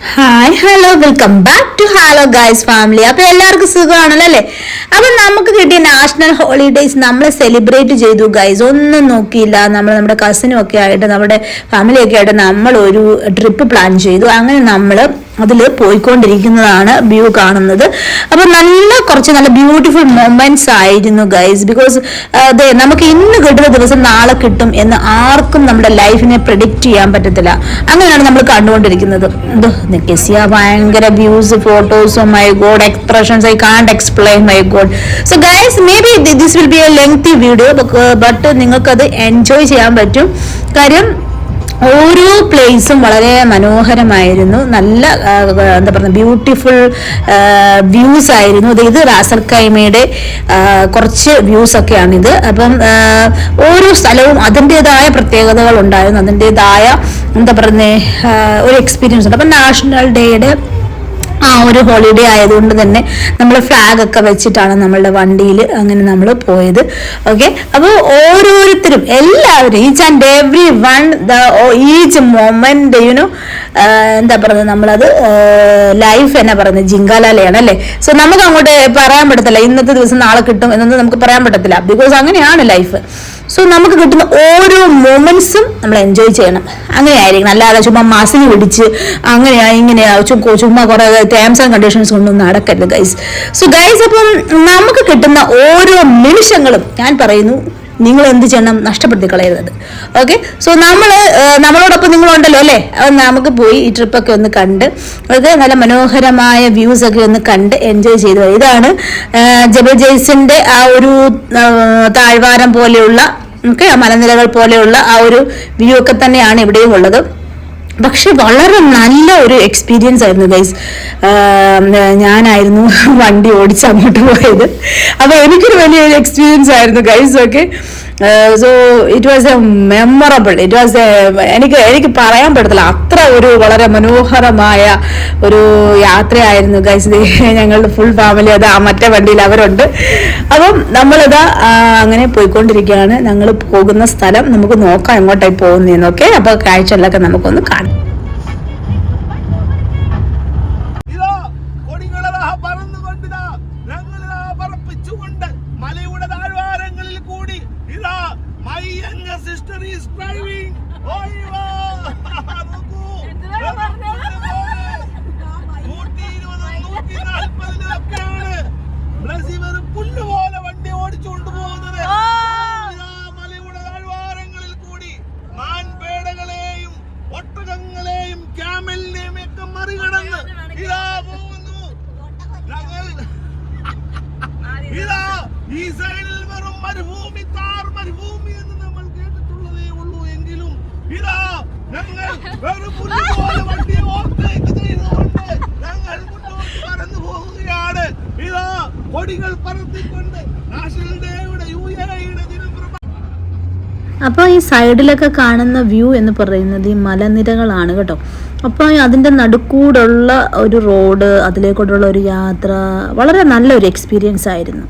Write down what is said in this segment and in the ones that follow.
Hi hello welcome back to hello guys family. അപ്പൊ എല്ലാവർക്കും സുഖമാണല്ലോ അല്ലേ? അപ്പൊ നമുക്ക് കിട്ടിയ നാഷണൽ ഹോളിഡേയ്സ് നമ്മൾ സെലിബ്രേറ്റ് ചെയ്തു ഗൈസ്. ഒന്നും നോക്കിയില്ല, നമ്മൾ നമ്മുടെ കസിനും ഒക്കെ ആയിട്ട് നമ്മുടെ ഫാമിലിയൊക്കെ ആയിട്ട് നമ്മൾ ഒരു ട്രിപ്പ് പ്ലാൻ ചെയ്തു. അങ്ങനെ നമ്മൾ അതിൽ പോയിക്കൊണ്ടിരിക്കുന്നതാണ് വ്യൂ കാണുന്നത്. അപ്പൊ കുറച്ച് നല്ല ബ്യൂട്ടിഫുൾ മൊമെന്റ്സ് ആയിരുന്നു ഗൈസ്. ബിക്കോസ് അതെ, നമുക്ക് ഇന്ന് കിട്ടുന്ന ദിവസം നാളെ കിട്ടും എന്ന് ആർക്കും നമ്മുടെ ലൈഫിനെ പ്രെഡിക്റ്റ് ചെയ്യാൻ പറ്റത്തില്ല. അങ്ങനെയാണ് നമ്മൾ കണ്ടുകൊണ്ടിരിക്കുന്നത്. കെസിയ ഭയങ്കര views, photos, my God, expressions I can't explain, my God. So guys, may be this will be A lengthy video, but നിങ്ങൾക്കത് എൻജോയ് ചെയ്യാൻ പറ്റും. കാര്യം ഓരോ പ്ലേസും വളരെ മനോഹരമായിരുന്നു. നല്ല എന്താ പറയുക, ബ്യൂട്ടിഫുൾ വ്യൂസ് ആയിരുന്നു. ഇത് റാസൽ ഖൈമയുടെ കുറച്ച് വ്യൂസ് ഒക്കെയാണിത്. അപ്പം ഓരോ സ്ഥലവും അതിൻ്റെതായ പ്രത്യേകതകൾ ഉണ്ടായിരുന്നു, അതിൻ്റെതായ എന്താ പറയുന്നത് ഒരു എക്സ്പീരിയൻസ് ഉണ്ട്. അപ്പം നാഷണൽ ഡേയുടെ ഒരു ഹോളിഡേ ആയതുകൊണ്ട് തന്നെ നമ്മൾ ഫ്ലാഗ് ഒക്കെ വെച്ചിട്ടാണ് നമ്മളുടെ വണ്ടിയിൽ അങ്ങനെ നമ്മൾ പോയത്. ഓക്കെ, അപ്പോൾ ഓരോരുത്തരും എല്ലാവരും each and every one each moment എന്താ പറയുന്നത്, നമ്മളത് ലൈഫ് എന്നാ പറയുന്നത് ജിങ്കാലയാണ് അല്ലേ. സോ നമുക്ക് അങ്ങോട്ട് പറയാൻ പറ്റത്തില്ല ഇന്നത്തെ ദിവസം നാളെ കിട്ടും എന്നൊന്നും നമുക്ക് പറയാൻ പറ്റത്തില്ല. ബിക്കോസ് അങ്ങനെയാണ് ലൈഫ്. സോ നമുക്ക് കിട്ടുന്ന ഓരോ മൊമെന്റ്സും നമ്മൾ എൻജോയ് ചെയ്യണം. അങ്ങനെയായിരിക്കണം, അല്ലാതെ ചുമ്മാ മാസിന് പിടിച്ച് അങ്ങനെയാ ഇങ്ങനെയാ ചുമ്മാ കുറെ ടേംസ് ആൻഡ് കണ്ടീഷൻസ് കൊണ്ടൊന്നും നടക്കരുത് ഗൈസ്. സോ ഗൈസ്, അപ്പം നമുക്ക് കിട്ടുന്ന ഓരോ നിമിഷങ്ങളും ഞാൻ പറയുന്നു, നിങ്ങൾ എന്ത് ചെയ്യണം, നഷ്ടപ്പെടുത്തി കളയരുത്. ഓക്കെ, സോ നമ്മളോടൊപ്പം നിങ്ങളുണ്ടല്ലോ അല്ലേ. നമുക്ക് പോയി ഈ ട്രിപ്പൊക്കെ ഒന്ന് കണ്ട് അത് നല്ല മനോഹരമായ വ്യൂസ് ഒക്കെ ഒന്ന് കണ്ട് എൻജോയ് ചെയ്തു. ഇതാണ് ജബൽ ജയ്സിന്റെ ആ ഒരു താഴ്വാരം പോലെയുള്ള മലനിരകൾ പോലെയുള്ള ആ ഒരു വ്യൂ ഒക്കെ തന്നെയാണ് ഇവിടെയും ഉള്ളത്. പക്ഷെ വളരെ നല്ല ഒരു എക്സ്പീരിയൻസ് ആയിരുന്നു ഗൈസ്. ഞാനായിരുന്നു വണ്ടി ഓടിച്ച് അങ്ങോട്ട് പോയത്. അപ്പൊ എനിക്കൊരു വലിയൊരു എക്സ്പീരിയൻസ് ആയിരുന്നു guys. Okay, so it was A memorable. എനിക്ക് പറയാൻ പറ്റത്തില്ല, അത്ര ഒരു വളരെ മനോഹരമായ ഒരു യാത്രയായിരുന്നു ഗൈസ്. ഞങ്ങളുടെ ഫുൾ ഫാമിലി അത് മറ്റേ വണ്ടിയിൽ അവരുണ്ട്. അപ്പം നമ്മളിതാ അങ്ങനെ പോയിക്കൊണ്ടിരിക്കുകയാണ്. ഞങ്ങൾ പോകുന്ന സ്ഥലം നമുക്ക് നോക്കാം എങ്ങോട്ടായി പോകുന്നതെന്ന്. ഓക്കെ, അപ്പൊ കാഴ്ചകളിലൊക്കെ നമുക്കൊന്ന് കാണാം. ഈ സൈഡിൽ വെറും മരുഭൂമി എന്ന് നമ്മൾ കേട്ടിട്ടുള്ളതേ ഉള്ളൂ. എങ്കിലും ഇതാ ഞങ്ങൾ വെറും പുല്ലുപോലെ വണ്ടിയെ ഓവർടേക്ക് ചെയ്തുകൊണ്ട് ഞങ്ങൾ മുന്നോട്ട് പറന്നു പോവുകയാണ്. ഇതാ കൊടികൾ പറത്തിക്കൊണ്ട് നാഷണൽ ഡേയുടെ UAE-യുടെ ദിനം. അപ്പോൾ ഈ സൈഡിലൊക്കെ കാണുന്ന വ്യൂ എന്ന് പറയുന്നത് ഈ മലനിരകളാണ് കേട്ടോ. അപ്പോൾ അതിൻ്റെ നടുക്കൂടുള്ള ഒരു റോഡ്, അതിലേക്കൂടുള്ള ഒരു യാത്ര വളരെ നല്ലൊരു എക്സ്പീരിയൻസ് ആയിരുന്നു.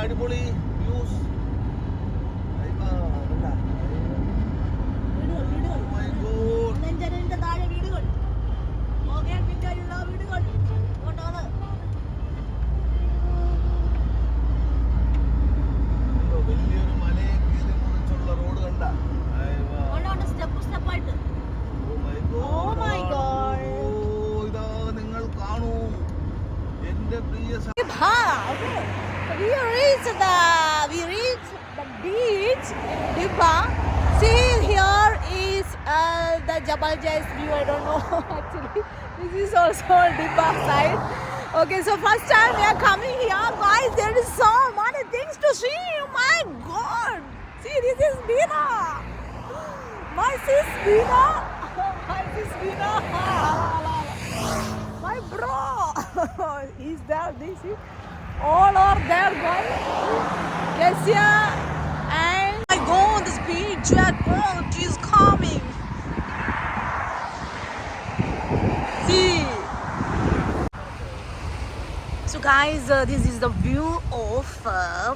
അടിപൊളി വ്യൂസ്. വലിയൊരു മലയെ കീറി മുറിച്ചുള്ള റോഡ് കണ്ട ഇതാ നിങ്ങൾ കാണൂ എന്റെ പ്രിയ. We reached the beach, Dibba. See, here is the Jabal Jais view. I don't know actually. This is also Dibba side. Okay, so first time we are coming here, guys. There is so many things to see. My God! See, this is Bina. My sis Bina. My sis Bina. My bro. He's there. This is. All are there, guys. Kesia and my God, this big jackpot is coming. See, So guys, this is the view of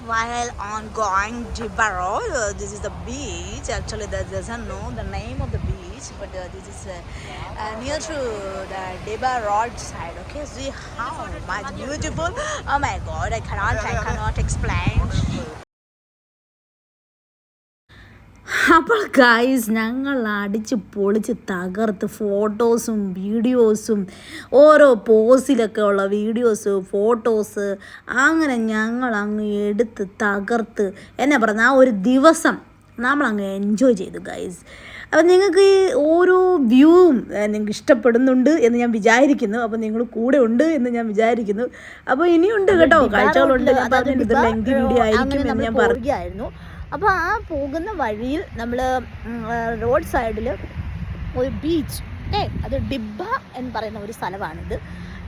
while on going Dibba Road. This is the beach. Actually, that doesn't know the name of the beach, but this is near to the Dibba Road side. Okay, see how much beautiful. Oh my God, I cannot explain. അപ്പോൾ guys ഞങ്ങൾ അടിച്ച് പൊളിച്ച് തകർത്ത് ഫോട്ടോസും വീഡിയോസും ഓരോ പോസിലൊക്കെ ഉള്ള videos photos അങ്ങനെ ഞങ്ങൾ അങ്ങ് എടുത്ത് തകർത്ത് എന്നാ പറയുക ആ ഒരു ദിവസം നമ്മളങ്ങ് എൻജോയ് ചെയ്തു ഗൈസ്. അപ്പം നിങ്ങൾക്ക് ഈ ഓരോ വ്യൂവും നിങ്ങൾക്ക് ഇഷ്ടപ്പെടുന്നുണ്ട് എന്ന് ഞാൻ വിചാരിക്കുന്നു. അപ്പോൾ നിങ്ങൾ കൂടെ ഉണ്ട് എന്ന് ഞാൻ വിചാരിക്കുന്നു. അപ്പോൾ ഇനിയുണ്ട് കേട്ടോ, കാഴ്ചകളുണ്ട്. ഇത് ലെങ്തി വീഡിയോ ആയിരിക്കും എന്ന് ഞാൻ പറയുകയായിരുന്നു. അപ്പോൾ ആ പോകുന്ന വഴിയിൽ നമ്മൾ റോഡ് സൈഡിൽ ഒരു ബീച്ച് അത് ഡിബ്ബ എന്ന് പറയുന്ന ഒരു സ്ഥലമാണിത്.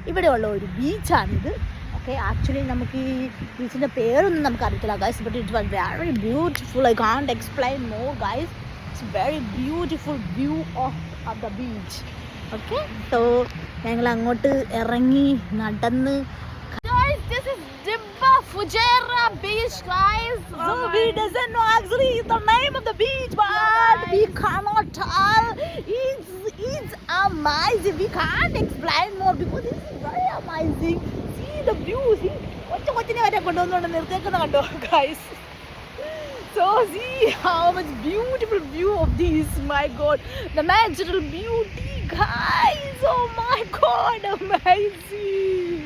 ഇവിടെയുള്ള ഒരു ബീച്ചാണിത്. ഓക്കെ, ആക്ച്വലി നമുക്ക് ഈ ബീച്ചിൻ്റെ പേരൊന്നും നമുക്ക് അറിയത്തില്ല guys, but it was very beautiful. I can't explain more guys. It's very beautiful view of the beach. Okay, so ഞങ്ങൾ അങ്ങോട്ട് ഇറങ്ങി നടന്ന്. This is Dibba Fujairah beach, guys. So we doesn't know actually the name of the beach, but we cannot tell. It's amazing. We can't explain more because it's very amazing. See the view. See, കൊച്ചിനെ വരെ കൊണ്ടുവന്നുകൊണ്ട് നിർത്തേക്കുന്ന കണ്ടോ guys. So see how much beautiful view of this. My God, the natural beauty, guys. Oh my God, amazing.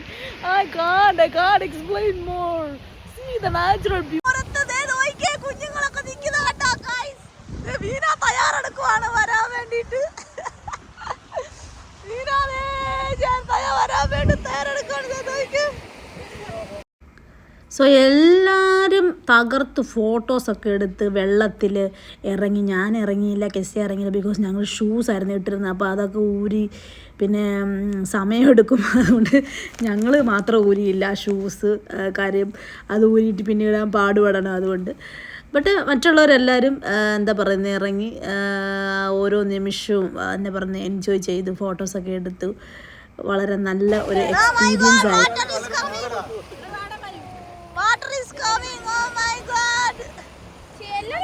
I can't explain more. See the natural beauty. കുഞ്ഞുങ്ങളൊക്കെ നിൽക്കുന്ന കേട്ടോ guys. വീണ തയ്യാറെടുക്കുവാണ് വരാൻ വേണ്ടിയിട്ട്. വീണാലേ ഞാൻ വരാൻ വേണ്ടി തയ്യാറെടുക്കുകയാണ്. സോ എല്ലാവരും തകർത്ത് ഫോട്ടോസൊക്കെ എടുത്ത് വെള്ളത്തിൽ ഇറങ്ങി. ഞാൻ ഇറങ്ങിയില്ല, കെസ്സി ഇറങ്ങിയില്ല, ബിക്കോസ് ഞങ്ങൾ ഷൂസ് ആയിരുന്നു ഇട്ടിരുന്നത്. അപ്പോൾ അതൊക്കെ ഊരി പിന്നെ സമയമെടുക്കും, അതുകൊണ്ട് ഞങ്ങൾ മാത്രം ഊരിയില്ല ഷൂസ്. കാര്യം അത് ഊരിയിട്ട് പിന്നെ ഇടാൻ പാടുപെടണം, അതുകൊണ്ട്. ബട്ട് മറ്റുള്ളവരെല്ലാവരും എന്താ പറയുന്നത് ഇറങ്ങി ഓരോ നിമിഷവും എന്താ പറയുന്നത് എൻജോയ് ചെയ്തു, ഫോട്ടോസൊക്കെ എടുത്തു. വളരെ നല്ല ഒരു എക്സ്പീരിയൻസ് ആയി. Water is coming. Oh my God.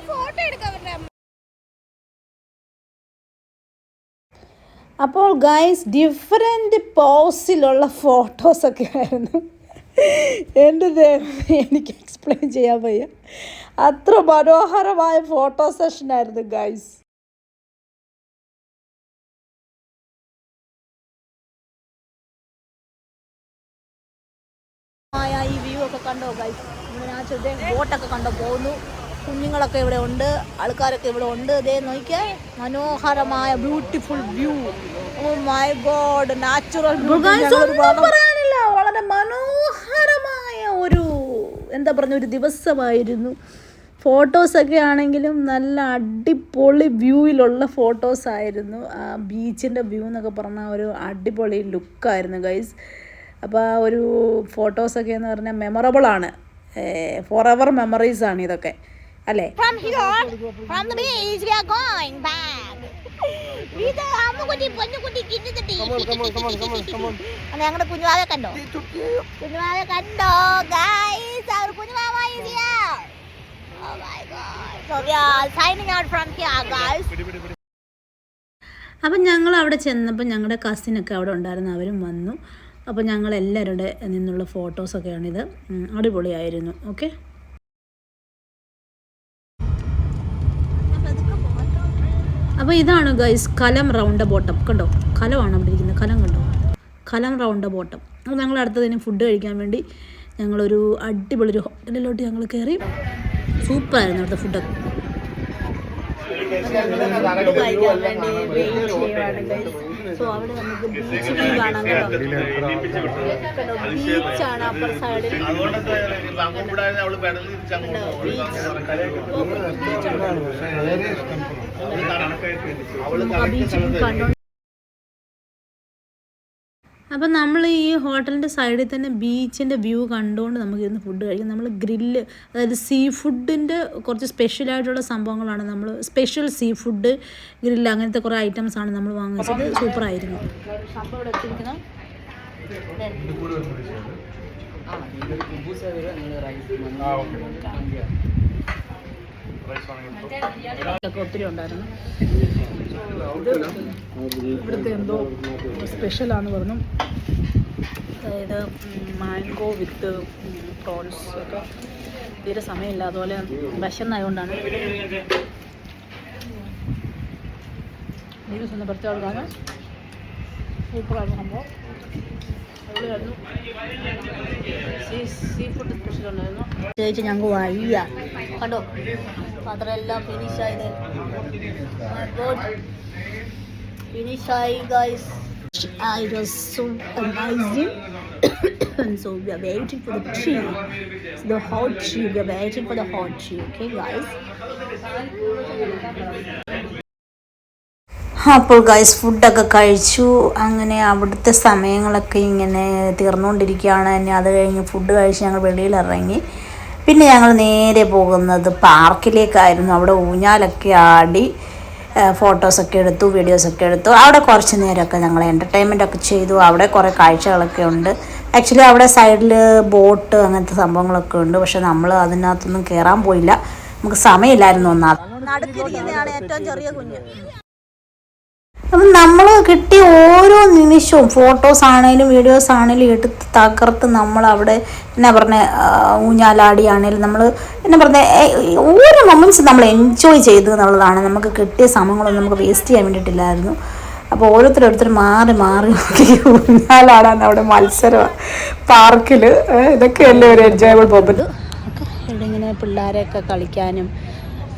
Photo അപ്പോൾ ഗൈസ് ഡിഫറെൻറ്റ് പോസിലുള്ള ഫോട്ടോസൊക്കെ ആയിരുന്നു. എൻ്റെ ദൈവമേ, എനിക്ക് എക്സ്പ്ലെയിൻ ചെയ്യാൻ വയ്യ. അത്ര മനോഹരമായ ഫോട്ടോ സെഷനായിരുന്നു ഗൈസ്. ഈ വ്യൂ ഒക്കെ കണ്ടോ ഗൈസ്? ഞാൻ ബോട്ടൊക്കെ കണ്ടോ പോകുന്നു. കുഞ്ഞുങ്ങളൊക്കെ ഇവിടെ ഉണ്ട്, ആൾക്കാരൊക്കെ ഇവിടെ ഉണ്ട്. ഇതേ നോക്കിയേ, മനോഹരമായ beautiful view. Oh my god, natural പറയാനില്ല. വളരെ മനോഹരമായ ഒരു എന്താ പറഞ്ഞ ഒരു ദിവസമായിരുന്നു. ഫോട്ടോസൊക്കെ ആണെങ്കിലും നല്ല അടിപൊളി വ്യൂയിലുള്ള ഫോട്ടോസായിരുന്നു. ആ ബീച്ചിൻ്റെ വ്യൂ എന്നൊക്കെ പറഞ്ഞാൽ ഒരു അടിപൊളി ലുക്കായിരുന്നു ഗൈസ്. അപ്പോൾ ആ ഒരു ഫോട്ടോസൊക്കെ എന്ന് പറഞ്ഞാൽ മെമ്മറബിളാണ്, ഫോർ എവർ മെമ്മറീസാണ് ഇതൊക്കെ, അല്ലേ? From here, from the beach, we are going back. ഞങ്ങളുടെ കുഞ്ഞുവാവെ കണ്ടോ? കുഞ്ഞുവാവെ കണ്ടോ ഗൈസ്? അവർ കുഞ്ഞുവാവ is here. Oh my God. So we are signing out from here, guys. അപ്പം ഞങ്ങൾ അവിടെ ചെന്നപ്പോൾ ഞങ്ങളുടെ കസിനൊക്കെ അവിടെ ഉണ്ടായിരുന്നു, അവരും വന്നു. അപ്പോൾ ഞങ്ങളെല്ലാവരുടെ നിന്നുള്ള ഫോട്ടോസൊക്കെയാണിത്. അടിപൊളിയായിരുന്നു. ഓക്കെ, അപ്പോൾ ഇതാണ് ഗൈസ് കലം റൗണ്ട് ബോട്ടം. കണ്ടോ, കലമാണ് അവിടെ ഇരിക്കുന്നത്, കലം കണ്ടോ, കലം റൗണ്ട് ബോട്ടം. അപ്പോൾ ഞങ്ങൾ അടുത്തതിന് ഫുഡ് കഴിക്കാൻ വേണ്ടി ഞങ്ങളൊരു അടിപൊളി ഒരു ഹോട്ടലിലോട്ട് ഞങ്ങൾ കയറി. സൂപ്പറായിരുന്നു അവിടുത്തെ ഫുഡൊക്കെ. ഫുഡ് കഴിക്കാൻ വേണ്ടി വെയിറ്റ് ചെയ്യുവാണ് ഗൈസ്. സോ അവിടെ നമുക്ക് ബീച്ച് വ്യൂ കാണാം കേട്ടോ. ബീച്ചാണ് അപ്പർ സൈഡിൽ. ബീച്ച് കണ്ടോ. അപ്പം നമ്മൾ ഈ ഹോട്ടലിൻ്റെ സൈഡിൽ തന്നെ ബീച്ചിൻ്റെ വ്യൂ കണ്ടുകൊണ്ട് നമുക്കിരുന്ന് ഫുഡ് കഴിക്കാം. നമ്മൾ ഗ്രില്ല്, അതായത് സീ ഫുഡിൻ്റെ കുറച്ച് സ്പെഷ്യലായിട്ടുള്ള സംഭവങ്ങളാണ് നമ്മൾ, സ്പെഷ്യൽ സീ ഫുഡ് ഗ്രില്ല് അങ്ങനത്തെ കുറേ ഐറ്റംസാണ് നമ്മൾ വാങ്ങിച്ചത്. സൂപ്പറായിരുന്നു. സംഭവം ഇവിടെ എത്തിയിരിക്കുന്നത് ഇത് കൂടെ വരുന്ന ഡിഷാണ്. റൈസ് വാങ്ങിയിട്ട് ഒക്കെ ഒത്തിരി ഉണ്ടായിരുന്നു. ഇവിടുത്തെ എന്തോ സ്പെഷ്യലാന്ന് പറഞ്ഞു. അതായത് മാംഗോ വിത്ത് പ്രോൺസ് ഒക്കെ. തീരെ സമയമില്ല, അതുപോലെ വിശന്നായതുകൊണ്ടാണ്. വീഡിയോസ് ഒന്ന് പുറത്തെടുക്കാണ്. സൂപ്പറായിരുന്നു സംഭവം. അടിപൊളിയായിരുന്നു. സീ ഫുഡ് സ്പെഷ്യൽ ഉണ്ടായിരുന്നു. ചേച്ചി ഞങ്ങൾക്ക് വയ്യ കണ്ടോ, പാത്രമെല്ലാം ഫിനിഷായത്. ഫിനിഷായി guys. It was so amazing. And so we are waiting for the tea. The hot tea. We are waiting for the hot tea. Okay, guys. അപ്പോൾ ഗൈസ് ഫുഡൊക്കെ കഴിച്ചു. അങ്ങനെ അവിടുത്തെ സമയങ്ങളൊക്കെ ഇങ്ങനെ തീർന്നുകൊണ്ടിരിക്കുകയാണ്. തന്നെ അത് കഴിഞ്ഞ് ഫുഡ് കഴിച്ച് ഞങ്ങൾ വെളിയിലിറങ്ങി. പിന്നെ ഞങ്ങൾ നേരെ പോകുന്നത് പാർക്കിലേക്കായിരുന്നു. അവിടെ ഊഞ്ഞാലൊക്കെ ആടി ഫോട്ടോസൊക്കെ എടുത്തു, വീഡിയോസൊക്കെ എടുത്തു. അവിടെ കുറച്ച് നേരമൊക്കെ ഞങ്ങൾ എൻ്റർടൈൻമെൻറ്റൊക്കെ ചെയ്തു. അവിടെ കുറേ കാഴ്ചകളൊക്കെ ഉണ്ട്. ആക്ച്വലി അവിടെ സൈഡിൽ ബോട്ട് അങ്ങനത്തെ സംഭവങ്ങളൊക്കെ ഉണ്ട്. പക്ഷെ നമ്മൾ അതിനകത്തൊന്നും കയറാൻ പോയില്ല, നമുക്ക് സമയമില്ലായിരുന്നു. നടുക്കിരിക്കുന്നതാണ് ഏറ്റവും ചെറിയ കുഞ്ഞ്. അപ്പം നമ്മൾ കിട്ടിയ ഓരോ നിമിഷവും ഫോട്ടോസ് ആണെങ്കിലും വീഡിയോസ് ആണെങ്കിലും എടുത്ത് തകർത്ത് നമ്മളവിടെ എന്നാ പറഞ്ഞ ഊഞ്ഞാലാടിയാണെങ്കിലും നമ്മൾ എന്നാ പറഞ്ഞ ഓരോ മൊമെൻറ്റ്സ് നമ്മൾ എൻജോയ് ചെയ്തു എന്നുള്ളതാണ്. നമുക്ക് കിട്ടിയ സമയങ്ങളൊന്നും നമുക്ക് വേസ്റ്റ് ചെയ്യാൻ വേണ്ടിയിട്ടില്ലായിരുന്നു. അപ്പോൾ ഓരോരുത്തർ മാറി മാറി ഊഞ്ഞാലാടാൻ അവിടെ മത്സരമാണ് പാർക്കിൽ. ഇതൊക്കെയല്ലേ ഒരു എൻജോയബിൾ പോപ്പത്. ഒക്കെ ഇവിടെ ഇങ്ങനെ പിള്ളേരെയൊക്കെ കളിക്കാനും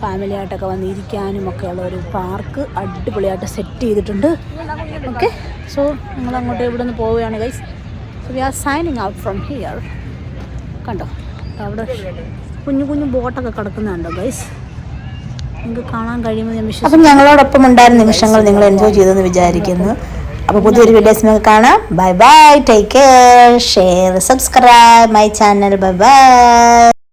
ഫാമിലിയായിട്ടൊക്കെ വന്നിരിക്കാനും ഒക്കെ ഉള്ള ഒരു പാർക്ക് അടിപൊളിയായിട്ട് സെറ്റ് ചെയ്തിട്ടുണ്ട്. ഓക്കെ, സോ ഞങ്ങളങ്ങോട്ട് ഇവിടെ നിന്ന് പോവുകയാണ് guys. So we are signing out from here. കണ്ടോ അവിടെ കുഞ്ഞു കുഞ്ഞു ബോട്ടൊക്കെ കിടക്കുന്നുണ്ടോ ഗൈസ്, നിങ്ങൾക്ക് കാണാൻ കഴിയുമെന്ന് ഞാൻ വിശ്വസിക്കുന്നു. അപ്പം ഞങ്ങളോടൊപ്പം ഉണ്ടായിരുന്ന നിമിഷങ്ങൾ നിങ്ങൾ എൻജോയ് ചെയ്തെന്ന് വിചാരിക്കുന്നു. അപ്പോൾ പുതിയൊരു വീഡിയോസ് നിങ്ങൾക്ക് കാണാം. Bye bye, take care, share, subscribe my channel. Bye bye.